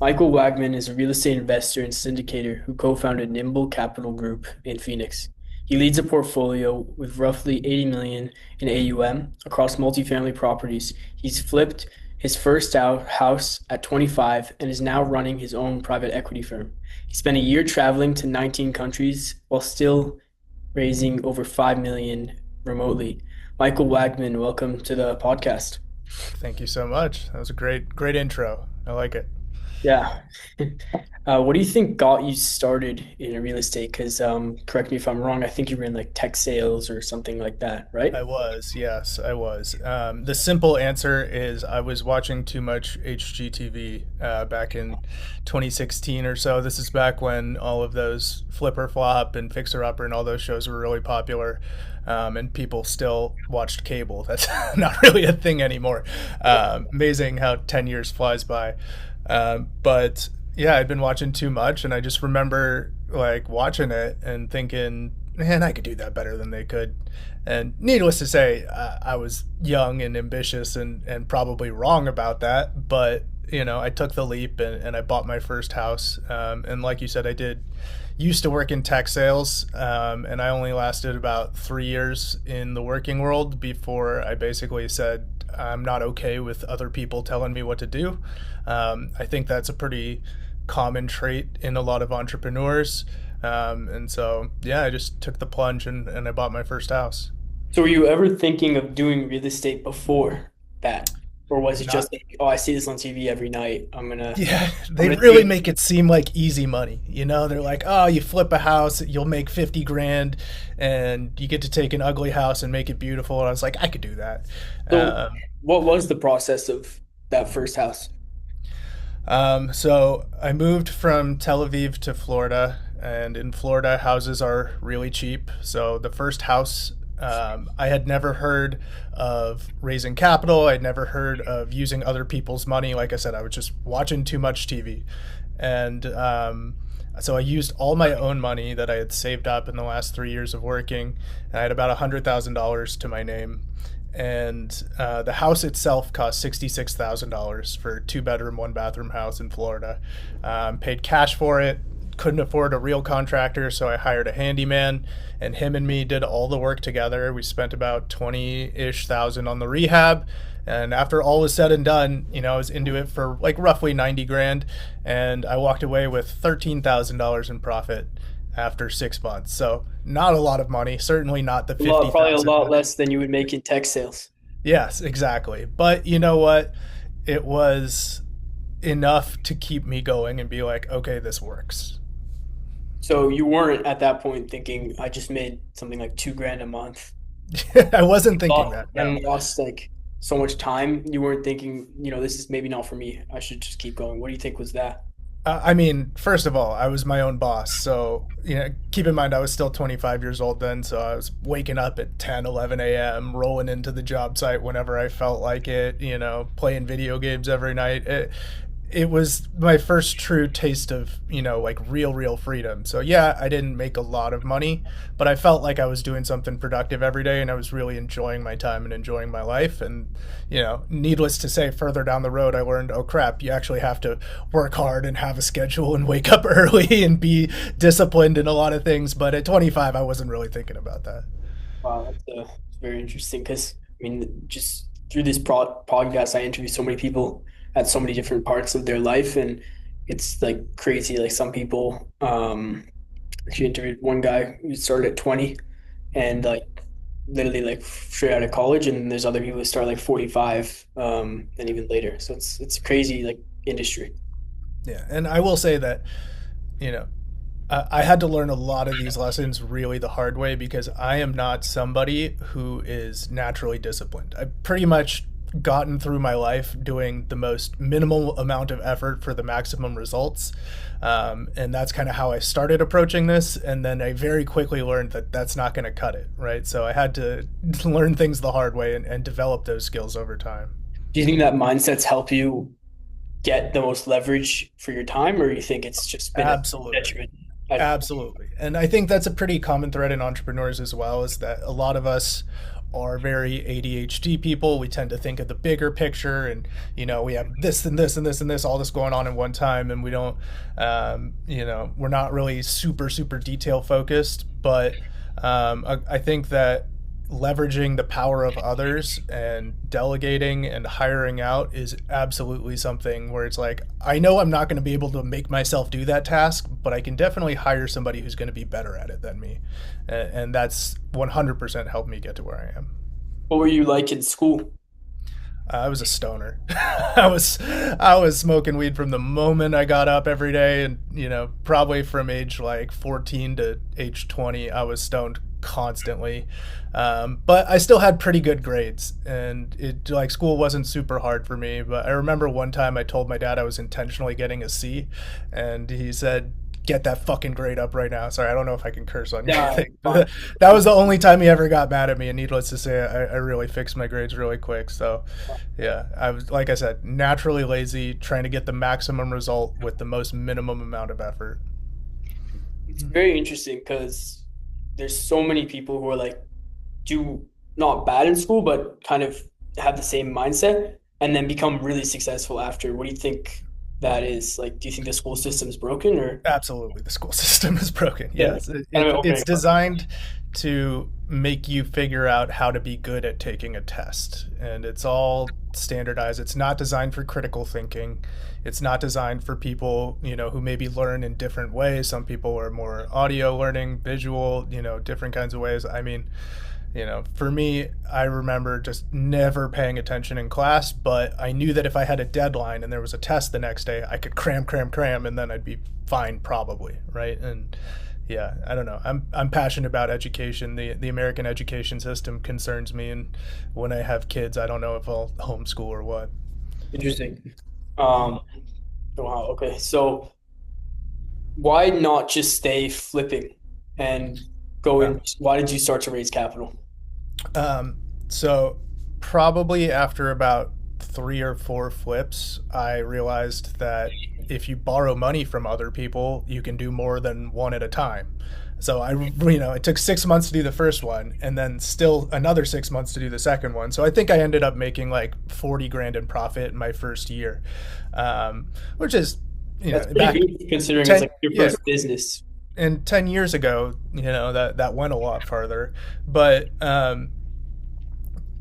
Michael Wagman is a real estate investor and syndicator who co-founded Nimble Capital Group in Phoenix. He leads a portfolio with roughly 80 million in AUM across multifamily properties. He's flipped his first house at 25 and is now running his own private equity firm. He spent a year traveling to 19 countries while still raising over 5 million remotely. Michael Wagman, welcome to the podcast. Thank you so much. That was a great intro. I like it. Yeah. What do you think got you started in real estate? Because correct me if I'm wrong, I think you were in like tech sales or something like that, right? Yes, I was. The simple answer is I was watching too much HGTV back in 2016 or so. This is back when all of those Flipper Flop and Fixer Upper and all those shows were really popular. And people still watched cable. That's not really a thing anymore. Amazing how 10 years flies by. But yeah, I'd been watching too much, and I just remember like watching it and thinking, man, I could do that better than they could. And needless to say, I was young and ambitious and probably wrong about that. But, I took the leap and I bought my first house. And like you said, I did used to work in tech sales, and I only lasted about 3 years in the working world before I basically said, I'm not okay with other people telling me what to do. I think that's a pretty common trait in a lot of entrepreneurs. And so, yeah, I just took the plunge and I bought my first house. So were you ever thinking of doing real estate before that? Or was it just Not, like, oh, I see this on TV every night. yeah, I'm they gonna do really it. make it seem like easy money. They're like, oh, you flip a house, you'll make 50 grand and you get to take an ugly house and make it beautiful. And I was like, I could do that. So Um, what was the process of that first house? so I moved from Tel Aviv to Florida, and in Florida, houses are really cheap. So the first house, I had never heard of raising capital. I'd never heard of using other people's money. Like I said, I was just watching too much TV. And so I used all my own money that I had saved up in the last 3 years of working. And I had about $100,000 to my name. And the house itself cost $66,000 for a 2 bedroom, 1 bathroom house in Florida. Paid cash for it. Couldn't afford a real contractor, so I hired a handyman, and him and me did all the work together. We spent about 20-ish thousand on the rehab, and after all was said and done, I was into it for like roughly 90 grand, and I walked away with $13,000 in profit after 6 months. So not a lot of money, certainly not the A lot, probably a 50,000 lot that. less than you would make in tech sales. Yes, exactly. But you know what? It was enough to keep me going and be like, okay, this works. So you weren't at that point thinking, I just made something like 2 grand a month I wasn't thinking that. No. and lost like so much time. You weren't thinking, this is maybe not for me. I should just keep going. What do you think was that? I mean, first of all, I was my own boss. So, keep in mind, I was still 25 years old then. So I was waking up at 10, 11 a.m., rolling into the job site whenever I felt like it, playing video games every night. It was my first true taste of, like real freedom. So yeah, I didn't make a lot of money, but I felt like I was doing something productive every day and I was really enjoying my time and enjoying my life. And, needless to say, further down the road, I learned, oh crap, you actually have to work hard and have a schedule and wake up early and be disciplined in a lot of things. But at 25, I wasn't really thinking about that. Wow, that's very interesting because I mean, just through this podcast, I interview so many people at so many different parts of their life, and it's like crazy. Like some people, actually interviewed one guy who started at 20 and like literally like straight out of college, and there's other people who start like 45, and even later. So it's crazy like industry. Yeah. And I will say that, you know, I had to learn a lot of these lessons really the hard way because I am not somebody who is naturally disciplined. I've pretty much gotten through my life doing the most minimal amount of effort for the maximum results. And that's kind of how I started approaching this. And then I very quickly learned that that's not going to cut it, right? So I had to learn things the hard way and develop those skills over time. Do you think that mindsets help you get the most leverage for your time, or you think it's just been a Absolutely. detriment? Absolutely. And I think that's a pretty common thread in entrepreneurs as well is that a lot of us are very ADHD people. We tend to think of the bigger picture, and we have this and this and this and this, all this going on in one time, and we don't, we're not really super detail focused. But I think that leveraging the power of others and delegating and hiring out is absolutely something where it's like, I know I'm not going to be able to make myself do that task, but I can definitely hire somebody who's going to be better at it than me. And that's 100% helped me get to where I am. What were you like in school? I was a stoner. I was smoking weed from the moment I got up every day, and probably from age like 14 to age 20, I was stoned constantly. But I still had pretty good grades, and it like school wasn't super hard for me. But I remember one time I told my dad I was intentionally getting a C, and he said, "Get that fucking grade up right now." Sorry, I don't know if I can curse on your Yeah, thing. fine. That was the only time he ever got mad at me, and needless to say, I really fixed my grades really quick. So, yeah, I was, like I said, naturally lazy, trying to get the maximum result with the most minimum amount of effort. It's very interesting because there's so many people who are like do not bad in school, but kind of have the same mindset and then become really successful after. What do you think that is? Like, do you think the school system's broken or? Absolutely, the school system is broken. Yeah. Yes, Kind of it's opening up. designed to make you figure out how to be good at taking a test, and it's all standardized. It's not designed for critical thinking. It's not designed for people, who maybe learn in different ways. Some people are more audio learning, visual, different kinds of ways. I mean, for me, I remember just never paying attention in class, but I knew that if I had a deadline and there was a test the next day, I could cram, and then I'd be fine probably, right? And yeah, I don't know. I'm passionate about education. The American education system concerns me, and when I have kids, I don't know if I'll homeschool or what. Interesting. Um, wow. Okay. So why not just stay flipping and go Uh, in? Why did you start to raise capital? so probably after about 3 or 4 flips, I realized that if you borrow money from other people, you can do more than one at a time. So it took 6 months to do the first one, and then still another 6 months to do the second one. So I think I ended up making like 40 grand in profit in my first year, which is, That's pretty back good considering it's 10, like your yeah, first business. and 10 years ago, that went a lot farther. But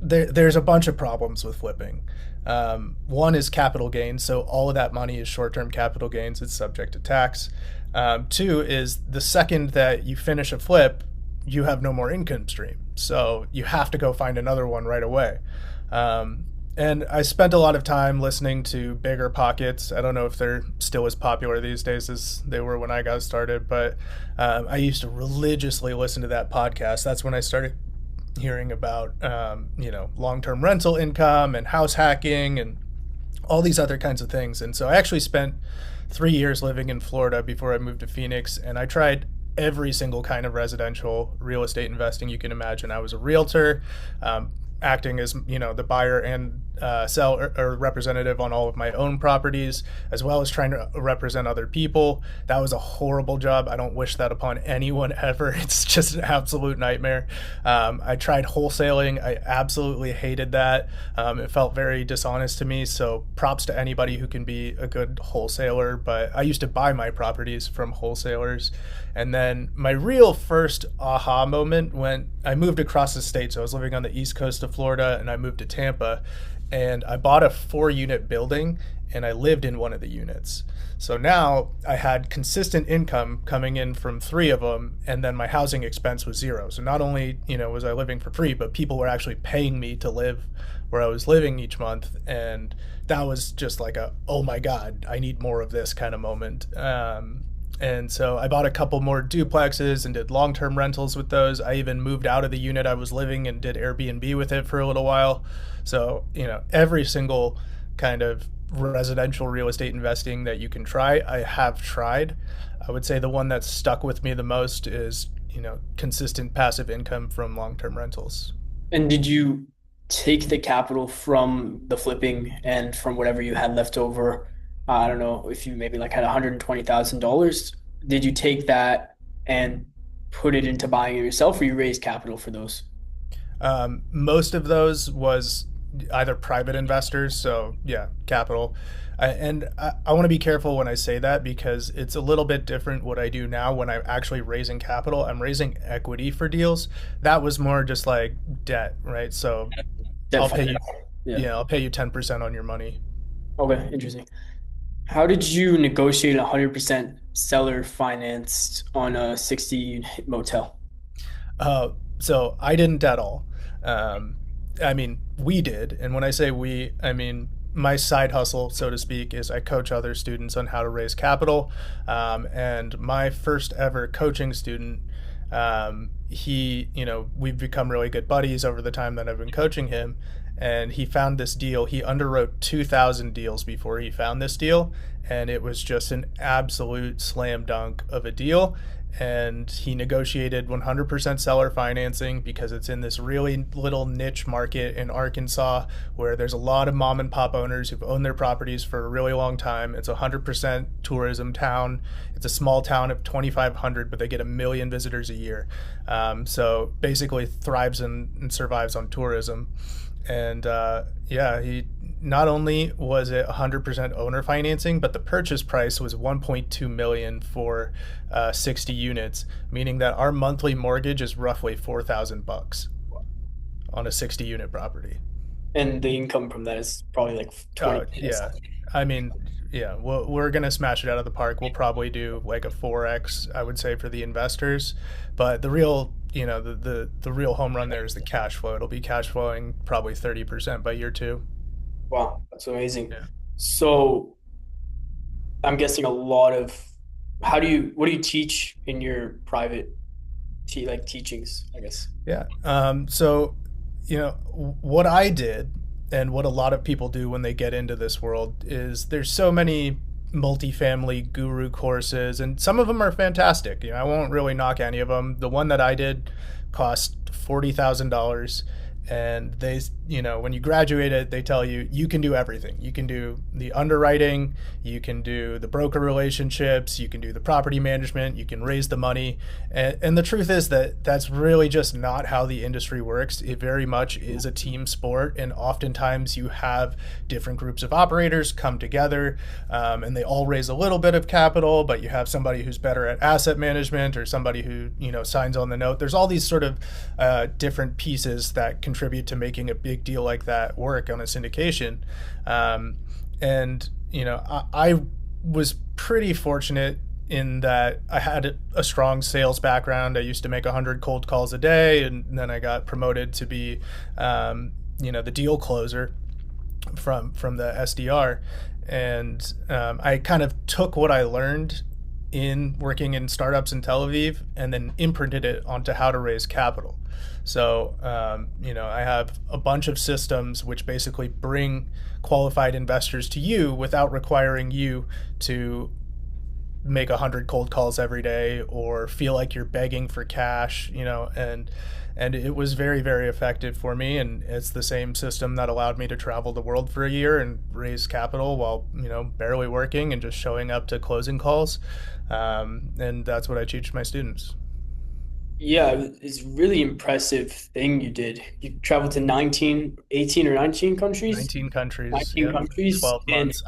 there's a bunch of problems with flipping. One is capital gains, so all of that money is short-term capital gains. It's subject to tax. Two is the second that you finish a flip, you have no more income stream, so you have to go find another one right away. And I spent a lot of time listening to Bigger Pockets. I don't know if they're still as popular these days as they were when I got started, but I used to religiously listen to that podcast. That's when I started hearing about long-term rental income and house hacking and all these other kinds of things. And so I actually spent 3 years living in Florida before I moved to Phoenix, and I tried every single kind of residential real estate investing you can imagine. I was a realtor, acting as the buyer and seller or representative on all of my own properties, as well as trying to represent other people. That was a horrible job. I don't wish that upon anyone ever. It's just an absolute nightmare. I tried wholesaling. I absolutely hated that. It felt very dishonest to me. So props to anybody who can be a good wholesaler. But I used to buy my properties from wholesalers. And then my real first aha moment when I moved across the state. So I was living on the east coast of Florida, and I moved to Tampa, and I bought a 4-unit building, and I lived in one of the units. So now I had consistent income coming in from 3 of them, and then my housing expense was 0. So not only, was I living for free, but people were actually paying me to live where I was living each month. And that was just like oh my God, I need more of this kind of moment. And so I bought a couple more duplexes and did long-term rentals with those. I even moved out of the unit I was living and did Airbnb with it for a little while. So, every single kind of residential real estate investing that you can try, I have tried. I would say the one that's stuck with me the most is, consistent passive income from long-term rentals. And did you take the capital from the flipping and from whatever you had left over? I don't know if you maybe like had $120,000. Did you take that and put it into buying it yourself, or you raised capital for those? Most of those was either private investors, so yeah, capital. And I want to be careful when I say that because it's a little bit different what I do now when I'm actually raising capital. I'm raising equity for deals. That was more just like debt, right? So Debt I'll pay finance. you, Yeah. yeah, I'll pay you 10% on your money. Okay, interesting. How did you negotiate 100% seller financed on a 60 unit motel? Uh, so I didn't at all. Um, I mean, we did. And when I say we, I mean, my side hustle, so to speak, is I coach other students on how to raise capital. And my first ever coaching student, we've become really good buddies over the time that I've been coaching him. And he found this deal. He underwrote 2,000 deals before he found this deal. And it was just an absolute slam dunk of a deal, and he negotiated 100% seller financing because it's in this really little niche market in Arkansas where there's a lot of mom and pop owners who've owned their properties for a really long time. It's a 100% tourism town. It's a small town of 2,500, but they get 1 million visitors a year. So basically thrives and survives on tourism. And yeah, he not only was it 100% owner financing, but the purchase price was 1.2 million for 60 units, meaning that our monthly mortgage is roughly $4,000 on a 60 unit property. And the income from that is probably like 20 minutes. Yeah, I mean, yeah, we're gonna smash it out of the park. We'll probably do like a 4x, I would say, for the investors, but the real, the real home run there is the cash flow. It'll be cash flowing probably 30% by year two. Wow, that's amazing. Yeah. So I'm guessing a lot of what do you teach in your private like teachings, I guess? Yeah. So, what I did and what a lot of people do when they get into this world is there's so many multifamily guru courses, and some of them are fantastic. I won't really knock any of them. The one that I did cost $40,000. And when you graduate it, they tell you you can do everything. You can do the underwriting, you can do the broker relationships, you can do the property management, you can raise the money. And the truth is that that's really just not how the industry works. It very much is a team sport. And oftentimes you have different groups of operators come together, and they all raise a little bit of capital, but you have somebody who's better at asset management or somebody who, signs on the note. There's all these sort of different pieces that contribute to making a big deal like that work on a syndication. I was pretty fortunate in that I had a strong sales background. I used to make 100 cold calls a day, and then I got promoted to be, the deal closer from the SDR. And I kind of took what I learned in working in startups in Tel Aviv and then imprinted it onto how to raise capital. So, I have a bunch of systems which basically bring qualified investors to you without requiring you to make 100 cold calls every day or feel like you're begging for cash, and it was very, very effective for me. And it's the same system that allowed me to travel the world for a year and raise capital while, barely working and just showing up to closing calls. And that's what I teach my students. Yeah, it's really impressive thing you did. You traveled to 19, 18 or 19 countries? 19 countries, 19 yep, countries 12 and months.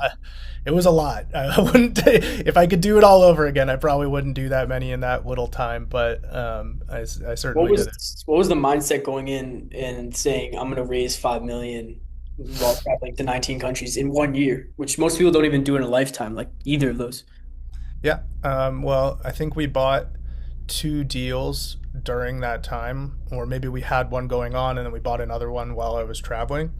It was a lot. I wouldn't, if I could do it all over again, I probably wouldn't do that many in that little time, but I what certainly did it. was what was the mindset going in and saying I'm going to raise 5 million while traveling to 19 countries in 1 year, which most people don't even do in a lifetime, like either of those. Yeah. Well, I think we bought two deals during that time, or maybe we had one going on and then we bought another one while I was traveling.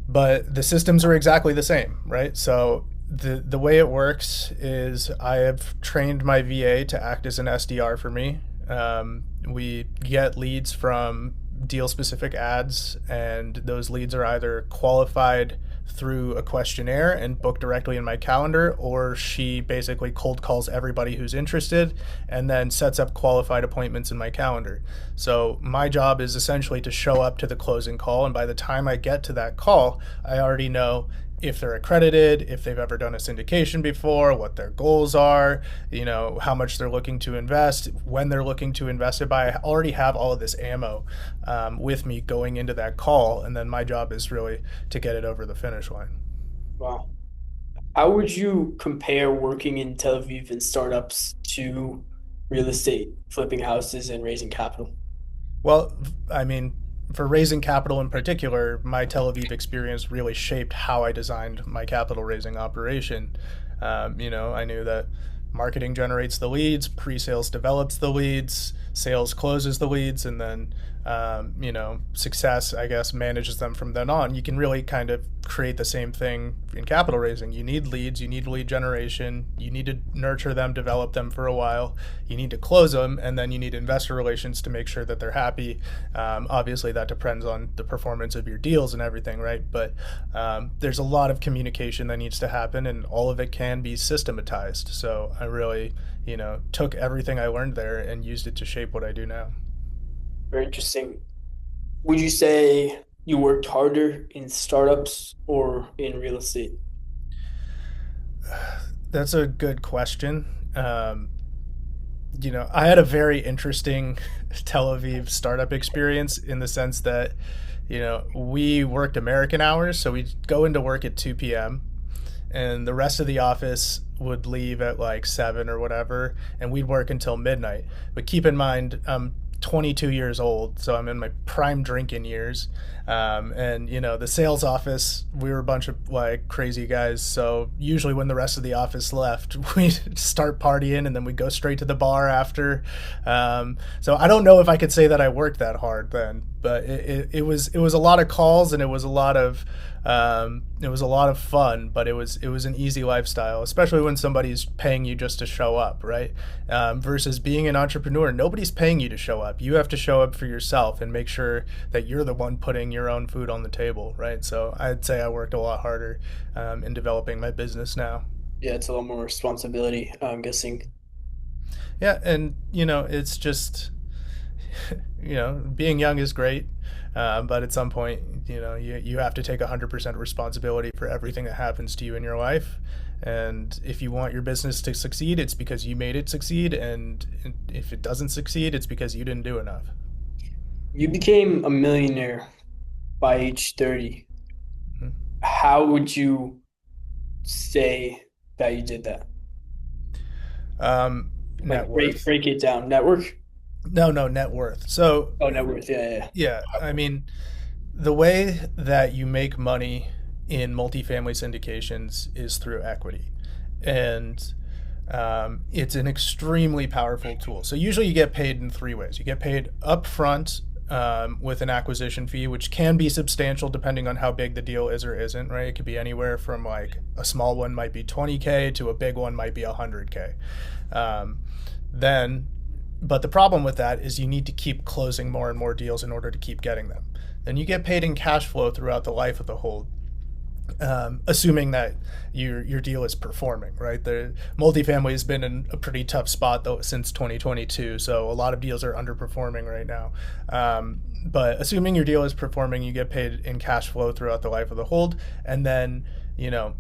But the systems are exactly the same, right? So the way it works is I have trained my VA to act as an SDR for me. We get leads from deal specific ads, and those leads are either qualified through a questionnaire and booked directly in my calendar, or she basically cold calls everybody who's interested and then sets up qualified appointments in my calendar. So my job is essentially to show up to the closing call, and by the time I get to that call, I already know if they're accredited, if they've ever done a syndication before, what their goals are, how much they're looking to invest, when they're looking to invest it by. I already have all of this ammo with me going into that call, and then my job is really to get it over the finish line. Wow. How would you compare working in Tel Aviv and startups to real estate, flipping houses and raising capital? Well, I mean, for raising capital in particular, my Tel Aviv experience really shaped how I designed my capital raising operation. I knew that marketing generates the leads, pre-sales develops the leads, sales closes the leads, and then success, I guess, manages them from then on. You can really kind of create the same thing in capital raising. You need leads, you need lead generation, you need to nurture them, develop them for a while, you need to close them, and then you need investor relations to make sure that they're happy. Obviously, that depends on the performance of your deals and everything, right? But there's a lot of communication that needs to happen, and all of it can be systematized. So I really, took everything I learned there and used it to shape what I do now. Very interesting. Would you say you worked harder in startups or in real estate? That's a good question. I had a very interesting Tel Aviv startup experience in the sense that, we worked American hours. So we'd go into work at 2 p.m. and the rest of the office would leave at like 7 or whatever, and we'd work until midnight. But keep in mind, I'm 22 years old, so I'm in my prime drinking years. And the sales office, we were a bunch of like crazy guys. So usually when the rest of the office left, we'd start partying and then we'd go straight to the bar after. So I don't know if I could say that I worked that hard then, but it was a lot of calls, and it was a lot of fun, but it was an easy lifestyle, especially when somebody's paying you just to show up, right? Versus being an entrepreneur, nobody's paying you to show up. You have to show up for yourself and make sure that you're the one putting your own food on the table, right? So I'd say I worked a lot harder in developing my business now. Yeah, it's a lot more responsibility, I'm guessing. Yeah, and it's just being young is great, but at some point, you have to take 100% responsibility for everything that happens to you in your life. And if you want your business to succeed, it's because you made it succeed. And if it doesn't succeed, it's because you didn't do enough. You became a millionaire by age 30. How would you say that you did that? Net Like break worth. break it down. Network? No, no, net worth. So, Oh, net worth. Yeah, yeah, yeah, I mean, the way that you make money in multifamily syndications is through equity. And it's an extremely powerful tool. So usually you get paid in three ways. You get paid upfront with an acquisition fee, which can be substantial depending on how big the deal is or isn't, right? It could be anywhere from like a small one might be 20K to a big one might be 100K. Then, but the problem with that is you need to keep closing more and more deals in order to keep getting them. Then you get paid in cash flow throughout the life of the hold, assuming that your deal is performing, right? The multifamily has been in a pretty tough spot though since 2022, so a lot of deals are underperforming right now. But assuming your deal is performing, you get paid in cash flow throughout the life of the hold, and then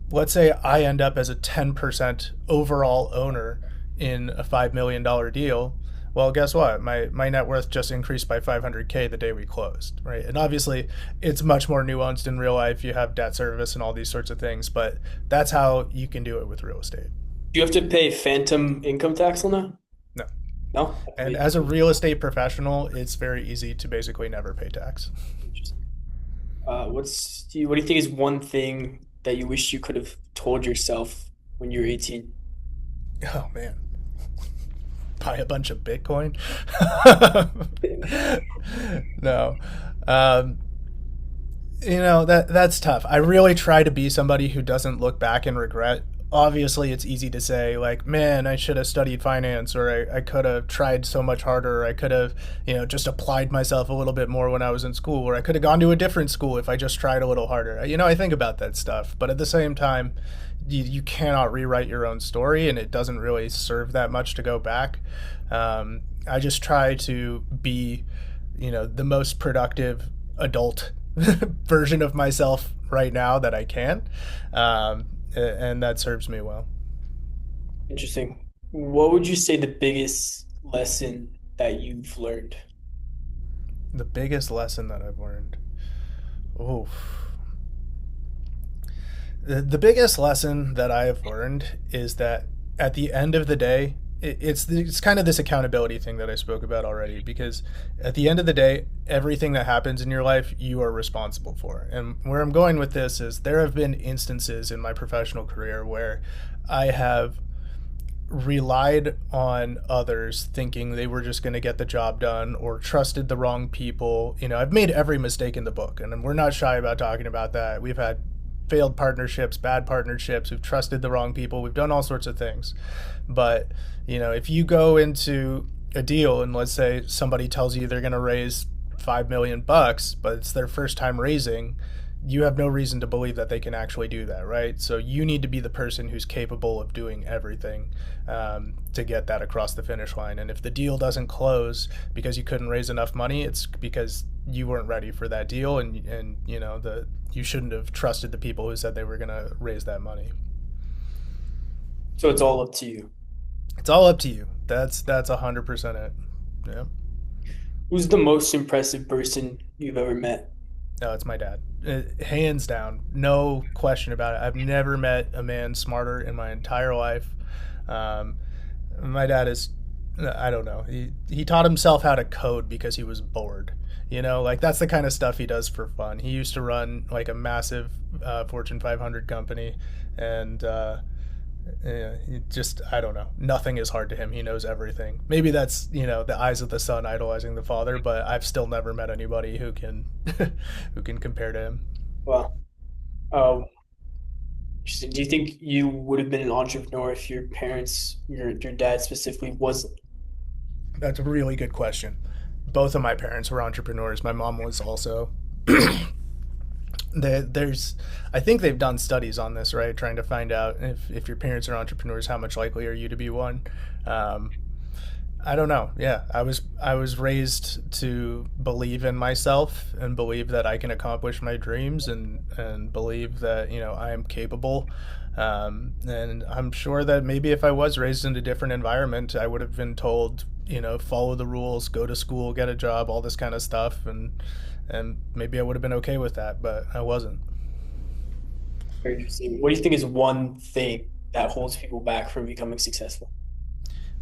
let's say I end up as a 10% overall owner in a $5 million deal. Well, guess what? My net worth just increased by 500K the day we closed, right? And obviously, it's much more nuanced in real life. You have debt service and all these sorts of things, but that's how you can do it with real estate. Do you have to pay phantom income tax on that? No. No? And as a real estate professional, it's very easy to basically never pay tax. Interesting. What do you think is one thing that you wish you could have told yourself when you were 18? Oh man, buy a bunch of Bitcoin? No. Um, that's tough. I really try to be somebody who doesn't look back and regret. Obviously, it's easy to say like, man, I should have studied finance, or I could have tried so much harder, or I could have just applied myself a little bit more when I was in school, or I could have gone to a different school if I just tried a little harder. I think about that stuff, but at the same time, you cannot rewrite your own story, and it doesn't really serve that much to go back. I just try to be the most productive adult version of myself right now that I can, and that serves me well. Interesting. What would you say the biggest lesson that you've learned? The biggest lesson that I've learned. Oh, the biggest lesson that I have learned is that at the end of the day, it's kind of this accountability thing that I spoke about already. Because at the end of the day, everything that happens in your life, you are responsible for. And where I'm going with this is there have been instances in my professional career where I have relied on others thinking they were just going to get the job done or trusted the wrong people. I've made every mistake in the book, and we're not shy about talking about that. We've had failed partnerships, bad partnerships, we've trusted the wrong people, we've done all sorts of things. But, if you go into a deal and let's say somebody tells you they're going to raise 5 million bucks, but it's their first time raising, you have no reason to believe that they can actually do that, right? So you need to be the person who's capable of doing everything to get that across the finish line. And if the deal doesn't close because you couldn't raise enough money, it's because you weren't ready for that deal, and you shouldn't have trusted the people who said they were going to raise that money. So it's all up to you. It's all up to you. That's 100% it. Yeah. Who's the most impressive person you've ever met? No, it's my dad. Hands down, no question about it. I've never met a man smarter in my entire life. Um, my dad is, I don't know. He taught himself how to code because he was bored. Like that's the kind of stuff he does for fun. He used to run like a massive Fortune 500 company, and yeah, I don't know. Nothing is hard to him. He knows everything. Maybe that's, the eyes of the son idolizing the father, but I've still never met anybody who can who can compare to him. Well, interesting. Do you think you would have been an entrepreneur if your parents, your dad specifically, wasn't? That's a really good question. Both of my parents were entrepreneurs. My mom was also. There's I think they've done studies on this, right, trying to find out if your parents are entrepreneurs, how much likely are you to be one. um, I don't know. Yeah, I was raised to believe in myself and believe that I can accomplish my dreams, and believe that I am capable. And I'm sure that maybe if I was raised in a different environment, I would have been told, follow the rules, go to school, get a job, all this kind of stuff, and maybe I would have been okay with that, but I wasn't. Very interesting. What do you think is one thing that holds people back from becoming successful?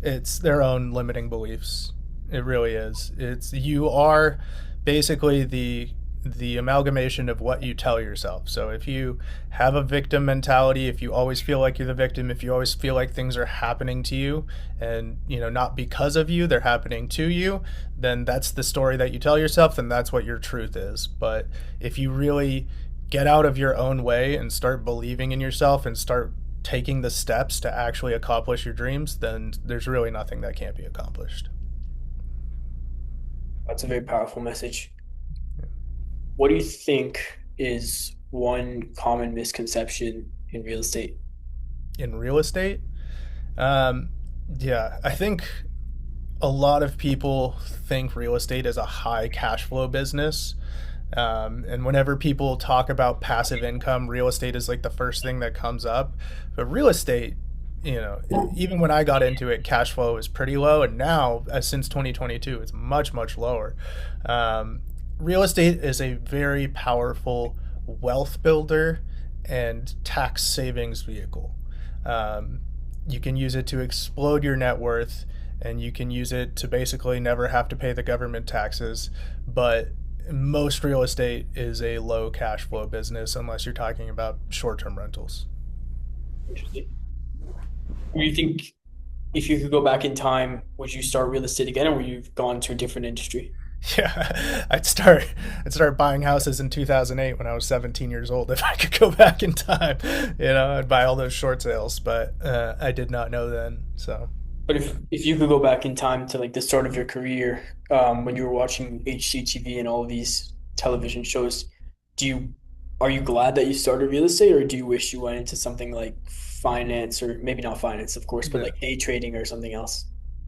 It's their own limiting beliefs. It really is. It's you are basically the amalgamation of what you tell yourself. So if you have a victim mentality, if you always feel like you're the victim, if you always feel like things are happening to you and not because of you, they're happening to you, then that's the story that you tell yourself, and that's what your truth is. But if you really get out of your own way and start believing in yourself and start taking the steps to actually accomplish your dreams, then there's really nothing that can't be accomplished. That's a very powerful message. What do you think is one common misconception in real estate? In real estate, um, yeah, I think a lot of people think real estate is a high cash flow business. And whenever people talk about passive income, real estate is like the first thing that comes up. But real estate, even when I got into it, cash flow was pretty low. And now, since 2022, it's much, much lower. Real estate is a very powerful wealth builder and tax savings vehicle. Um, you can use it to explode your net worth, and you can use it to basically never have to pay the government taxes. But most real estate is a low cash flow business unless you're talking about short term rentals. Interesting. Do you think if you could go back in time, would you start real estate again, or would you have gone to a different industry? Yeah, I'd start buying houses in 2008 when I was 17 years old. If I could go back in time, I'd buy all those short sales, but I did not know then. So But if you could go back in time to like the start of your career, when you were watching HGTV and all of these television shows, do you are you glad that you started real estate, or do you wish you went into something like finance, or maybe not finance, of course, but yeah, like day trading or something else?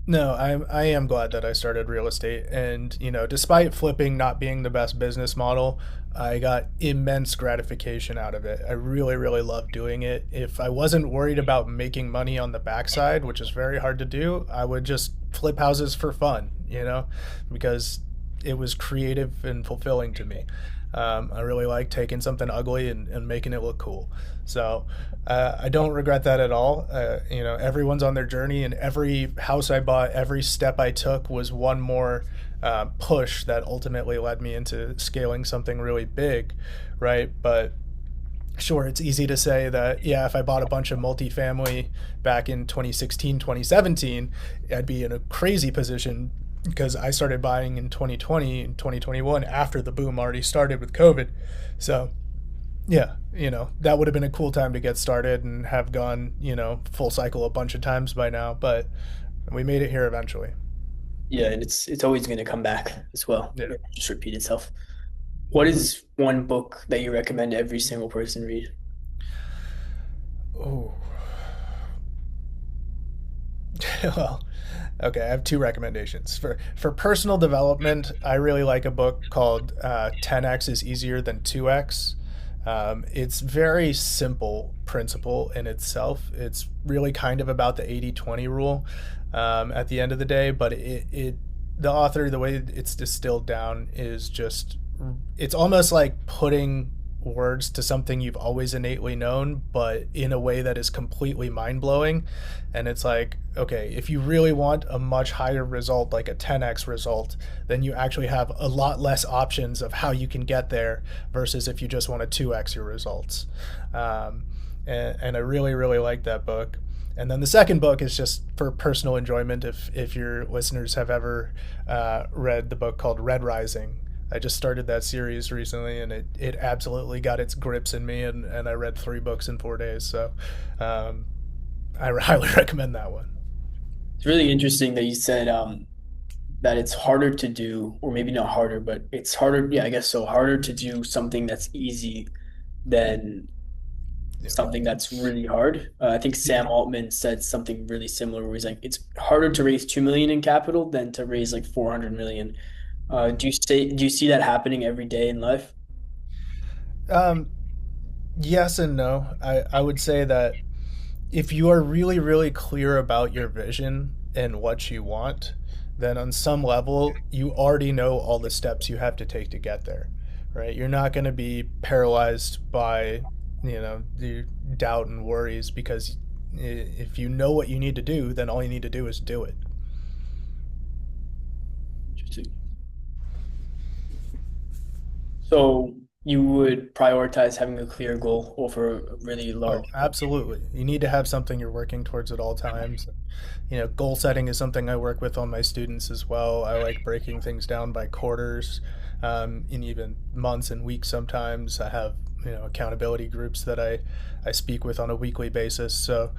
No, I am glad that I started real estate, and despite flipping not being the best business model, I got immense gratification out of it. I really, really love doing it. If I wasn't worried about making money on the backside, which is very hard to do, I would just flip houses for fun, because it was creative and fulfilling to me. I really like taking something ugly and making it look cool. So I don't regret that at all. Everyone's on their journey, and every house I bought, every step I took was one more push that ultimately led me into scaling something really big, right? But sure, it's easy to say that, yeah, if I bought a bunch of multifamily back in 2016, 2017, I'd be in a crazy position because I started buying in 2020 and 2021 after the boom already started with COVID. So, yeah, that would have been a cool time to get started and have gone, full cycle a bunch of times by now, but we made it here eventually. Yeah, and it's always going to come back as well. Yeah. It'll just repeat itself. What is one book that you recommend every single person read? Oh, well, okay, I have two recommendations. For personal development, I really like a book called 10x is easier than 2x. It's very simple principle in itself. It's really kind of about the 80/20 rule at the end of the day, but the author, the way it's distilled down is just, it's almost like putting words to something you've always innately known, but in a way that is completely mind blowing. And it's like, okay, if you really want a much higher result, like a 10x result, then you actually have a lot less options of how you can get there versus if you just want to 2x your results. And I really, really like that book. And then the second book is just for personal enjoyment. If your listeners have ever read the book called Red Rising, I just started that series recently, and it absolutely got its grips in me, and I read 3 books in 4 days. So I highly recommend that one. It's really interesting that you said that it's harder to do, or maybe not harder, but it's harder. Yeah, I guess so. Harder to do something that's easy than Yeah. something that's really hard. I think Yeah. Sam Altman said something really similar, where he's like, it's harder to raise 2 million in capital than to raise like 400 million. Do you see that happening every day in life? Um, yes and no. I would say that if you are really, really clear about your vision and what you want, then on some level, you already know all the steps you have to take to get there, right? You're not going to be paralyzed by, the doubt and worries because if you know what you need to do, then all you need to do is do it. Interesting. So you would prioritize having a clear goal over a really Oh, large goal. absolutely. You need to have something you're working towards at all times. And, goal setting is something I work with on my students as well. I like breaking things down by quarters, in even months and weeks sometimes. I have, accountability groups that I speak with on a weekly basis. So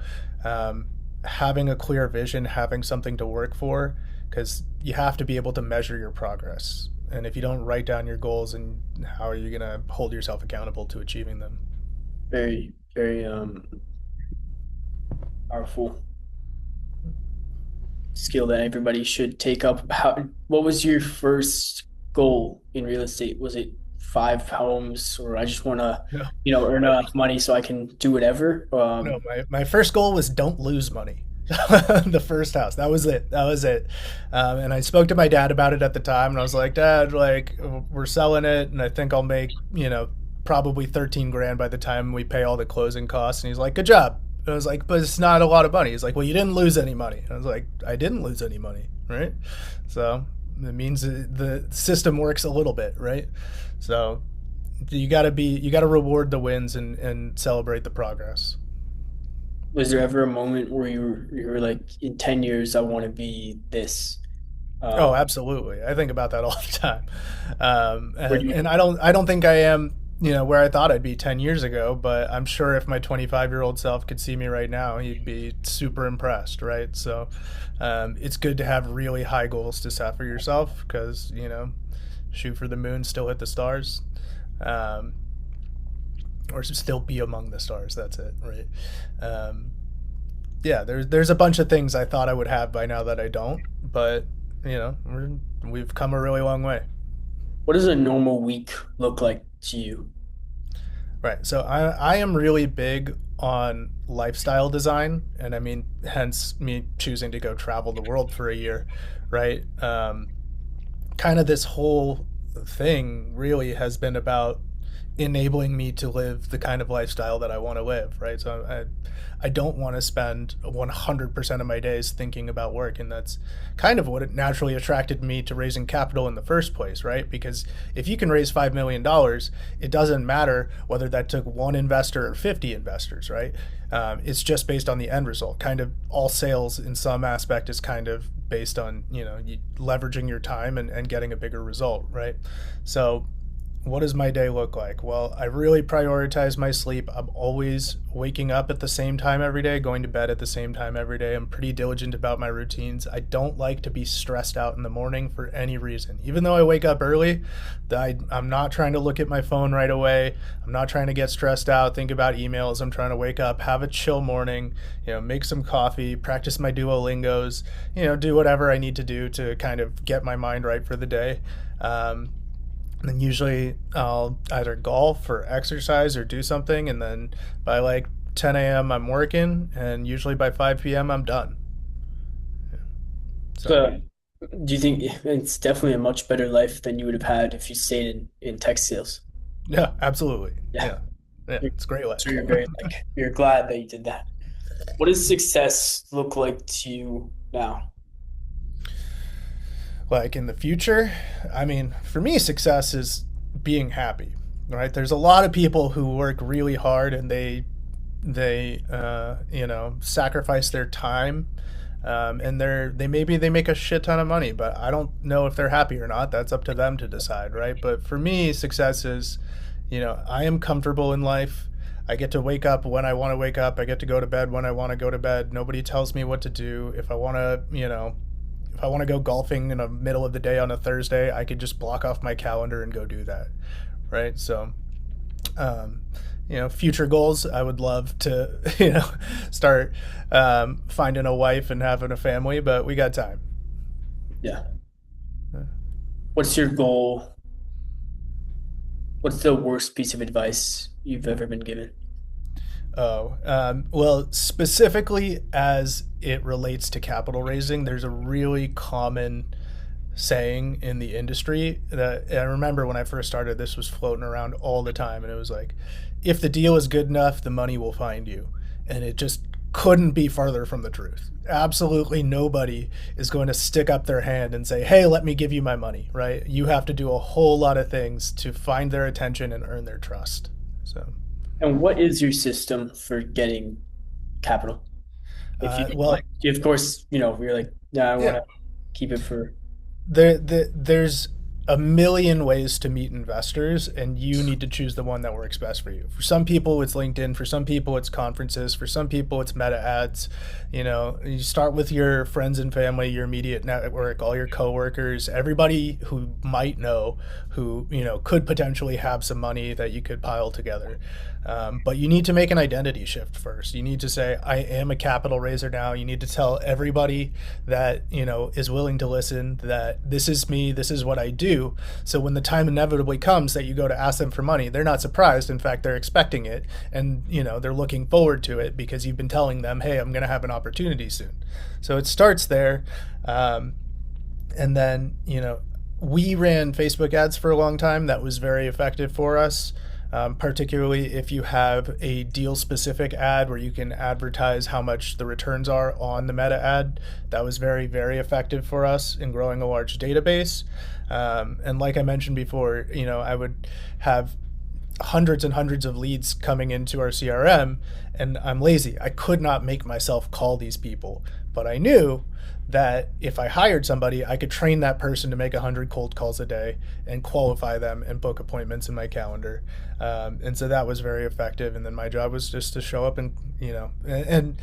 having a clear vision, having something to work for, because you have to be able to measure your progress. And if you don't write down your goals, and how are you going to hold yourself accountable to achieving them? Very, very powerful skill that everybody should take up. What was your first goal in real estate? Was it 5 homes, or I just want to, No. earn enough money so I can do whatever? No, my first goal was don't lose money. The first house. That was it. That was it. And I spoke to my dad about it at the time, and I was like, Dad, like, we're selling it, and I think I'll make, probably 13 grand by the time we pay all the closing costs. And he's like, good job. And I was like, but it's not a lot of money. He's like, well, you didn't lose any money. And I was like, I didn't lose any money, right? So it means the system works a little bit, right? So you got to reward the wins and celebrate the progress. Was there ever a moment where you were like, in 10 years, I want to be this? Oh, Um, absolutely. I think about that all the time. where And do you, I don't think I am, where I thought I'd be 10 years ago, but I'm sure if my 25-year-old self could see me right now, he'd be super impressed, right? So, it's good to have really high goals to set for yourself because, shoot for the moon, still hit the stars, um, or still be among the stars. That's it, right? Um, yeah, there's a bunch of things I thought I would have by now that I don't, but we've come a really long way. What does a normal week look like to you? Right. So I am really big on lifestyle design, and I mean, hence me choosing to go travel the world for a year, right? Kind of this whole thing really has been about enabling me to live the kind of lifestyle that I want to live, right? So I don't want to spend 100% of my days thinking about work. And that's kind of what it naturally attracted me to raising capital in the first place, right? Because if you can raise $5 million, it doesn't matter whether that took one investor or 50 investors, right? It's just based on the end result. Kind of all sales in some aspect is kind of based on, leveraging your time and getting a bigger result, right? So what does my day look like? Well, I really prioritize my sleep. I'm always waking up at the same time every day, going to bed at the same time every day. I'm pretty diligent about my routines. I don't like to be stressed out in the morning for any reason. Even though I wake up early, I'm not trying to look at my phone right away. I'm not trying to get stressed out, think about emails. I'm trying to wake up, have a chill morning, make some coffee, practice my Duolingos, do whatever I need to do to kind of get my mind right for the day. And then usually I'll either golf or exercise or do something, and then by like 10 a.m. I'm working, and usually by 5 p.m. I'm done. So So, do you think it's definitely a much better life than you would have had if you stayed in tech sales? yeah, absolutely. Yeah. Yeah, yeah, You're, it's a great so life. you're very like you're glad that you did that. What does success look like to you now? Like in the future, I mean, for me, success is being happy. Right? There's a lot of people who work really hard and they sacrifice their time, and they make a shit ton of money, but I don't know if they're happy or not. That's up to them to decide, right? But for me, success is, I am comfortable in life. I get to wake up when I want to wake up. I get to go to bed when I want to go to bed. Nobody tells me what to do. If I want to go golfing in the middle of the day on a Thursday, I could just block off my calendar and go do that, right? So, um, future goals, I would love to, start finding a wife and having a family, but we got time. Yeah. What's your goal? What's the worst piece of advice you've ever been given? Oh, well, specifically as it relates to capital raising, there's a really common saying in the industry that I remember when I first started, this was floating around all the time. And it was like, if the deal is good enough, the money will find you. And it just couldn't be farther from the truth. Absolutely nobody is going to stick up their hand and say, hey, let me give you my money, right? You have to do a whole lot of things to find their attention and earn their trust. So, And what is your system for getting capital? If you like, well, of course, you're like, yeah, I want yeah, to keep it for. there's a million ways to meet investors, and you need to choose the one that works best for you. For some people, it's LinkedIn. For some people, it's conferences. For some people, it's meta ads. You start with your friends and family, your immediate network, all your coworkers, everybody who might know, who could potentially have some money that you could pile together. But you need to make an identity shift first. You need to say, I am a capital raiser now. You need to tell everybody that, is willing to listen that this is me, this is what I do. So when the time inevitably comes that you go to ask them for money, they're not surprised. In fact, they're expecting it. And, they're looking forward to it because you've been telling them, hey, I'm going to have an opportunity soon. So it starts there. And then, we ran Facebook ads for a long time. That was very effective for us. Particularly if you have a deal specific ad where you can advertise how much the returns are on the meta ad. That was very, very effective for us in growing a large database. And like I mentioned before, I would have hundreds and hundreds of leads coming into our CRM, and I'm lazy. I could not make myself call these people, but I knew that if I hired somebody, I could train that person to make 100 cold calls a day and qualify them and book appointments in my calendar. And so that was very effective. And then my job was just to show up and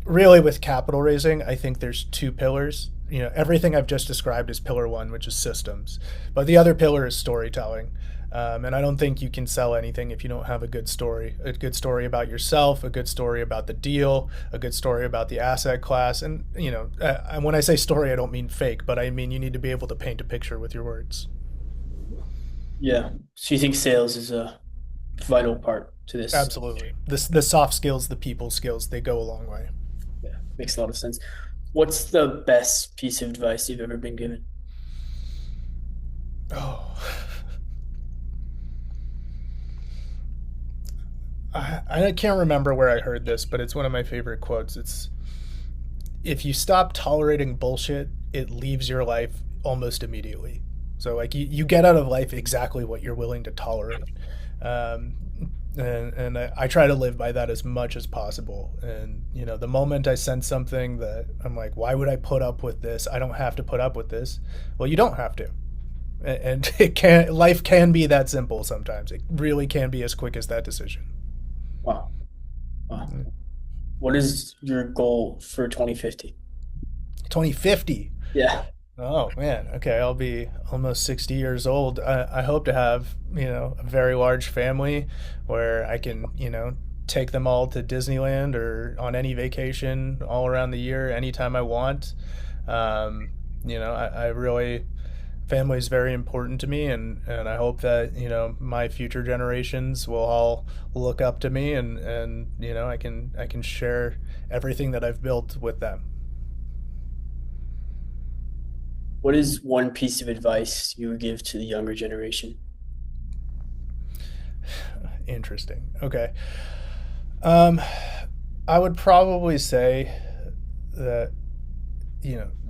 really with capital raising, I think there's two pillars. Everything I've just described is pillar one, which is systems. But the other pillar is storytelling. And I don't think you can sell anything if you don't have a good story about yourself, a good story about the deal, a good story about the asset class. And, when I say story, I don't mean fake, but I mean you need to be able to paint a picture with your words. Yeah. So you think sales is a vital part to this? Absolutely. The soft skills, the people skills, they go a long way. Yeah, makes a lot of sense. What's the best piece of advice you've ever been given? Oh, I can't remember where I heard this, but it's one of my favorite quotes. It's, if you stop tolerating bullshit, it leaves your life almost immediately. So like you get out of life exactly what you're willing to tolerate. Um, and I try to live by that as much as possible. And the moment I sense something that I'm like, why would I put up with this? I don't have to put up with this. Well, you don't have to. And life can be that simple sometimes. It really can be as quick as that decision. Wow. Wow. What is your goal for 2050? 2050. Yeah. Oh man, okay, I'll be almost 60 years old. I hope to have, a very large family where I can, take them all to Disneyland or on any vacation all around the year, anytime I want. I really, family is very important to me, and I hope that, my future generations will all look up to me, and I can share everything that I've built with them. What is one piece of advice you would give to the younger generation? Interesting. Okay. Um, I would probably say that,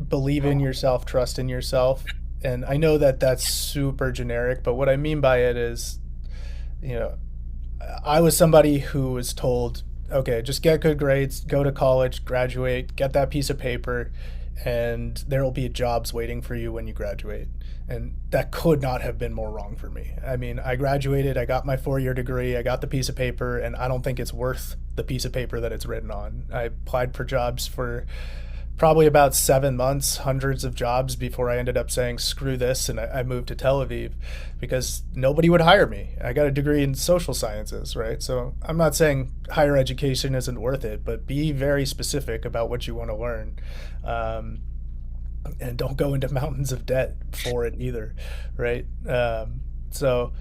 believe in yourself, trust in yourself. And I know that that's super generic, but what I mean by it is, you know, I was somebody who was told, okay, just get good grades, go to college, graduate, get that piece of paper, and there will be jobs waiting for you when you graduate. And that could not have been more wrong for me. I mean, I graduated, I got my 4 year degree, I got the piece of paper, and I don't think it's worth the piece of paper that it's written on. I applied for jobs for probably about 7 months, hundreds of jobs before I ended up saying, screw this, and I moved to Tel Aviv because nobody would hire me. I got a degree in social sciences, right? So I'm not saying higher education isn't worth it, but be very specific about what you want to learn. Um, and don't go into mountains of debt for it either, right? So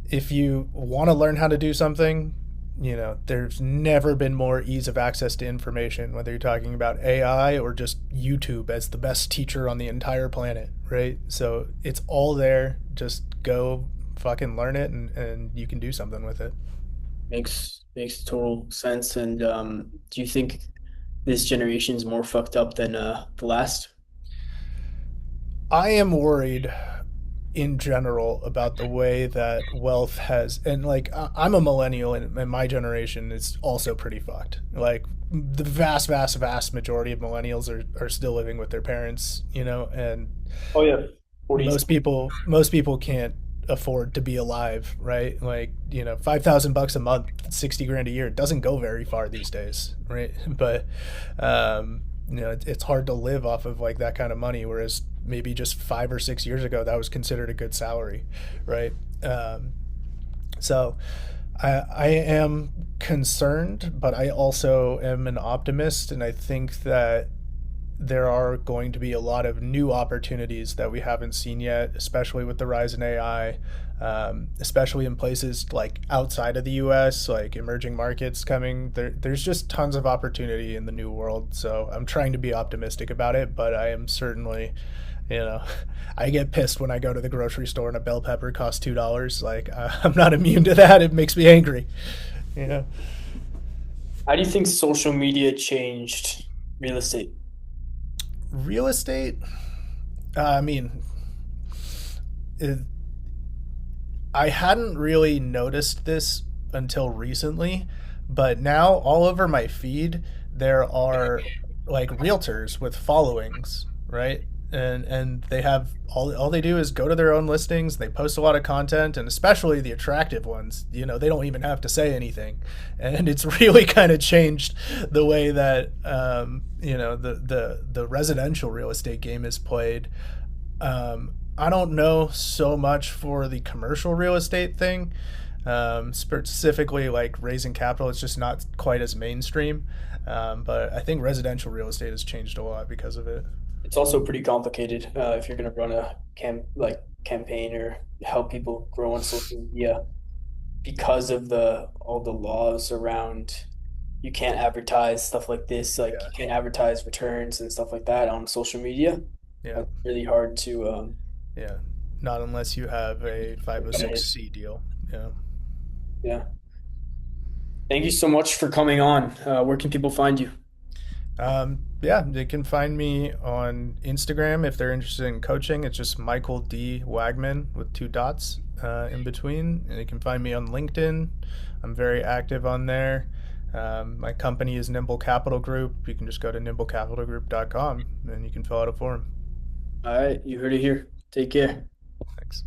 if you want to learn how to do something, there's never been more ease of access to information, whether you're talking about AI or just YouTube as the best teacher on the entire planet, right? So it's all there. Just go fucking learn it, and you can do something with it. Makes total sense. And do you think this generation is more fucked up than the last? I am worried in general about the way that wealth has, and like I'm a millennial, and my generation is also pretty fucked. Like the vast majority of millennials are still living with their parents, and Oh yeah, 40s. most people can't afford to be alive, right? Like, $5,000 a month, 60 grand a year, it doesn't go very far these days, right? But it's hard to live off of like that kind of money, whereas maybe just 5 or 6 years ago that was considered a good salary, right? So I am concerned, but I also am an optimist, and I think that there are going to be a lot of new opportunities that we haven't seen yet, especially with the rise in AI, especially in places like outside of the US, like emerging markets coming. There's just tons of opportunity in the new world. So I'm trying to be optimistic about it, but I am certainly, you know, I get pissed when I go to the grocery store and a bell pepper costs $2. Like, I'm not immune to that. It makes me angry, you know. How do you think social media changed real estate? Real estate, I mean, it, I hadn't really noticed this until recently, but now all over my feed there are like realtors with followings, right? And they have all they do is go to their own listings, they post a lot of content, and especially the attractive ones, they don't even have to say anything. And it's really kind of changed the way that the residential real estate game is played. I don't know so much for the commercial real estate thing. Specifically, like raising capital, it's just not quite as mainstream. But I think residential real estate has changed a lot because of it. It's also pretty complicated if you're going to run a campaign or help people grow on social media because of the all the laws around you can't advertise stuff like this, like Yeah, you can't advertise returns and stuff like that on social media. yeah, It's really hard to yeah. Not unless you have a yeah. 506C deal. Yeah. Yeah. Thank you so much for coming on. Where can people find you? Yeah, they can find me on Instagram if they're interested in coaching. It's just Michael D. Wagman with two dots in between. And they can find me on LinkedIn. I'm very active on there. My company is Nimble Capital Group. You can just go to nimblecapitalgroup.com and you can fill out a form. All right, you heard it here. Take care. Thanks.